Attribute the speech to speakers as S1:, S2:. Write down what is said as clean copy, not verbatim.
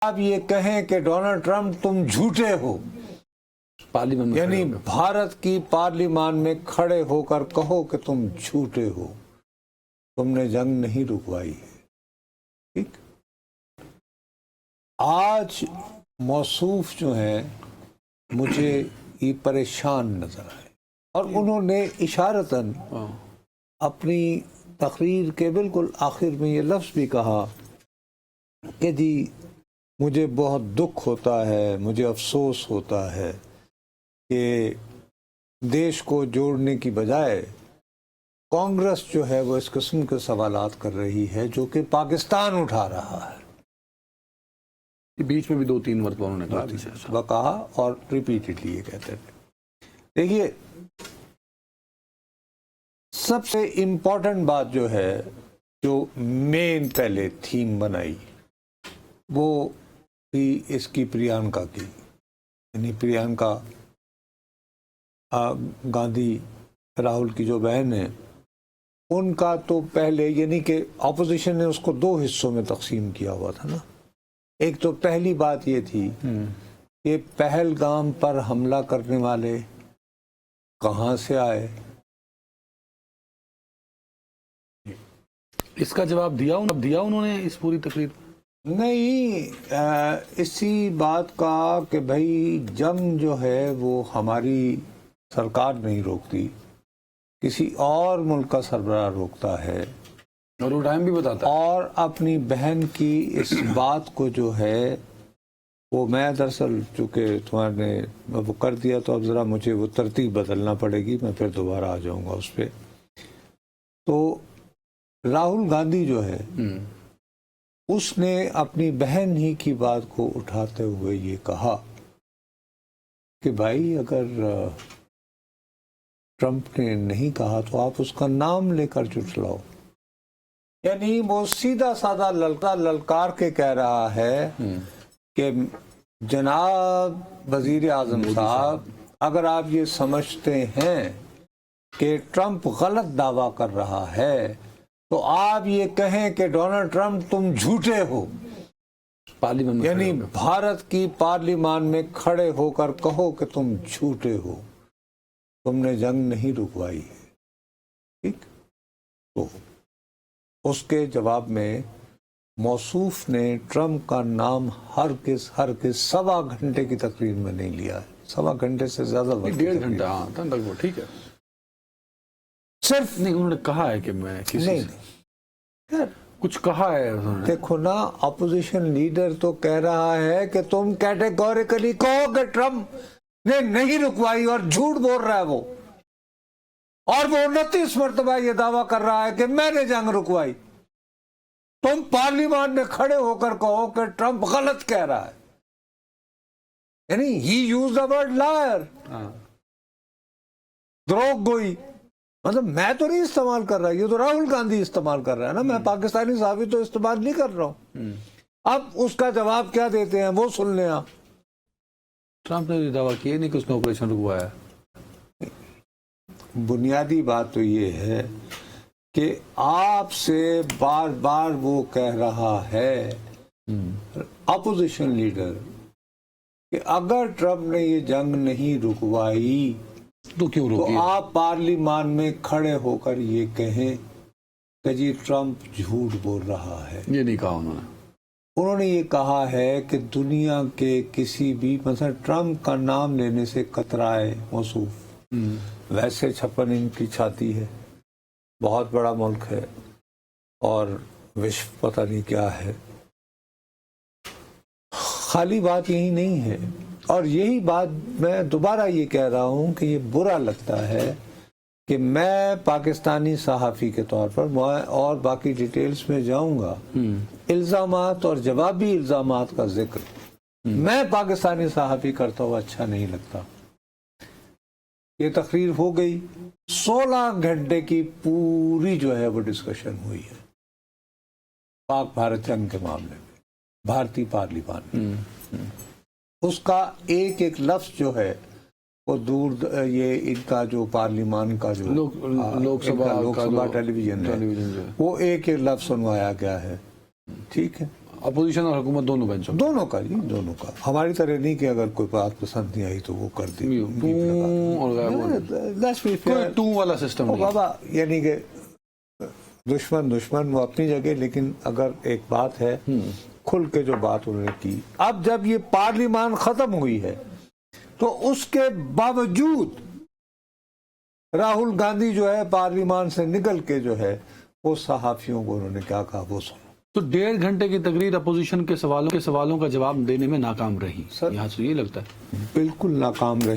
S1: आप ये कहें कि डोनाल्ड ट्रंप तुम झूठे हो,
S2: पार्लियामेंट में
S1: यानी भारत की पार्लियामान में खड़े होकर कहो कि तुम झूठे हो, तुमने जंग नहीं रुकवाई है। ठीक, आज मौसूफ जो है मुझे ये परेशान नजर आए और उन्होंने इशारतन अपनी तकरीर के बिल्कुल आखिर में ये लफ्ज़ भी कहा कि जी मुझे बहुत दुख होता है, मुझे अफसोस होता है कि देश को जोड़ने की बजाय कांग्रेस जो है वो इस किस्म के सवालात कर रही है जो कि पाकिस्तान उठा रहा है।
S2: बीच में भी 2-3 मरतबा उन्होंने
S1: कहा और रिपीटेडली ये कहते थे। देखिए, सबसे इम्पोर्टेंट बात जो है, जो मेन पहले थीम बनाई, वो थी इसकी प्रियंका की, यानी प्रियंका गांधी राहुल की जो बहन है, उनका तो पहले यानी कि ऑपोजिशन ने उसको 2 हिस्सों में तकसीम किया हुआ था ना। एक तो पहली बात ये थी कि पहलगाम पर हमला करने वाले कहाँ से आए।
S2: इसका जवाब दिया उन्होंने इस पूरी तकरीर
S1: नहीं, इसी बात का कि भाई जंग जो है वो हमारी सरकार नहीं रोकती, किसी और मुल्क का सरबराह रोकता है,
S2: और वो टाइम भी बताता है।
S1: और अपनी बहन की इस बात को जो है वो, मैं दरअसल चूँकि तुम्हारे वो कर दिया तो अब ज़रा मुझे वो तरतीब बदलना पड़ेगी, मैं फिर दोबारा आ जाऊँगा उस पर। तो राहुल गांधी जो है उसने अपनी बहन ही की बात को उठाते हुए ये कहा कि भाई अगर ट्रंप ने नहीं कहा तो आप उसका नाम लेकर चुटलाओ। यानी वो सीधा साधा ललकार के कह रहा है कि जनाब वजीर आजम साहब, अगर आप ये समझते हैं कि ट्रंप गलत दावा कर रहा है तो आप ये कहें कि डोनाल्ड ट्रंप तुम झूठे हो,
S2: पार्लियामेंट में
S1: यानी भारत की पार्लियामान में खड़े होकर कहो कि तुम झूठे हो, तुमने जंग नहीं रुकवाई है। ठीक, तो उसके जवाब में मौसूफ ने ट्रंप का नाम हर किस 1.25 घंटे की तकरीर में नहीं लिया है, 1.25 घंटे से ज्यादा,
S2: 1.5 घंटा। हाँ, लगभग ठीक है।
S1: सिर्फ
S2: नहीं, उन्होंने कहा है कि मैं किसी
S1: नहीं
S2: कुछ कहा है उन्होंने।
S1: देखो ना, अपोजिशन लीडर तो कह रहा है कि तुम कैटेगोरिकली कहो कि ट्रंप ने नहीं रुकवाई, और झूठ बोल रहा है वो, और वो 29 मरतबा ये दावा कर रहा है कि मैंने जंग रुकवाई। तुम पार्लियामान में खड़े होकर कहो कि ट्रंप गलत कह रहा है, यानी ही यूज द वर्ड लायर, द्रोहगोई। मतलब मैं तो नहीं इस्तेमाल कर रहा, ये तो राहुल गांधी इस्तेमाल कर रहा है ना, मैं पाकिस्तानी सहाफ़ी तो इस्तेमाल नहीं कर रहा हूं। अब उसका जवाब क्या देते हैं वो सुन लें आप।
S2: ट्रंप ने दावा किया नहीं कि उसने ऑपरेशन रुकवाया।
S1: बुनियादी बात तो ये है कि आपसे बार बार वो कह रहा है अपोजिशन लीडर कि अगर ट्रंप ने ये जंग नहीं रुकवाई
S2: तो क्यों रुकी?
S1: तो आप पार्लियामान में खड़े होकर ये कहें कि जी ट्रंप झूठ बोल रहा है।
S2: ये नहीं कहा
S1: उन्होंने ये कहा है कि दुनिया के किसी भी, मतलब ट्रंप का नाम लेने से कतराए मौसूफ। वैसे 56 इंच की छाती है, बहुत बड़ा मुल्क है, और विश्व पता नहीं क्या है। खाली बात यही नहीं है, और यही बात मैं दोबारा ये कह रहा हूँ कि ये बुरा लगता है कि मैं पाकिस्तानी सहाफ़ी के तौर पर, मैं और बाकी डिटेल्स में जाऊंगा, इल्ज़ामात और जवाबी इल्ज़ामात का जिक्र मैं पाकिस्तानी सहाफ़ी करता हुआ अच्छा नहीं लगता। ये तकरीर हो गई, 16 घंटे की पूरी जो है वो डिस्कशन हुई है पाक भारत जंग के मामले में, भारतीय पार्लियामान में। उसका एक एक लफ्ज जो है वो दूर, ये इनका जो पार्लियामान का जो लोकसभा टेलीविजन है, वो एक एक लफ्ज सुनवाया गया है। ठीक है,
S2: अपोजिशन और हुकूमत दोनों बेंचों
S1: दोनों का जी, दोनों का। हमारी तरह नहीं कि अगर कोई बात पसंद नहीं आई तो वो कर दी।
S2: और
S1: Let's be
S2: कोई
S1: fair।
S2: टू वाला सिस्टम
S1: ओ
S2: नहीं है।
S1: बाबा, यानी कि दुश्मन वो अपनी जगह, लेकिन अगर एक बात है, खुल के जो बात उन्होंने की, अब जब ये पार्लियामान खत्म हुई है तो उसके बावजूद राहुल गांधी जो है पार्लियामान से निकल के जो है वो सहाफियों को उन्होंने क्या कहा वो सुनो।
S2: तो 1.5 घंटे की तकरीर अपोजिशन के सवालों का जवाब देने में नाकाम रही।
S1: सर,
S2: यहाँ से ये लगता है
S1: बिल्कुल नाकाम रही।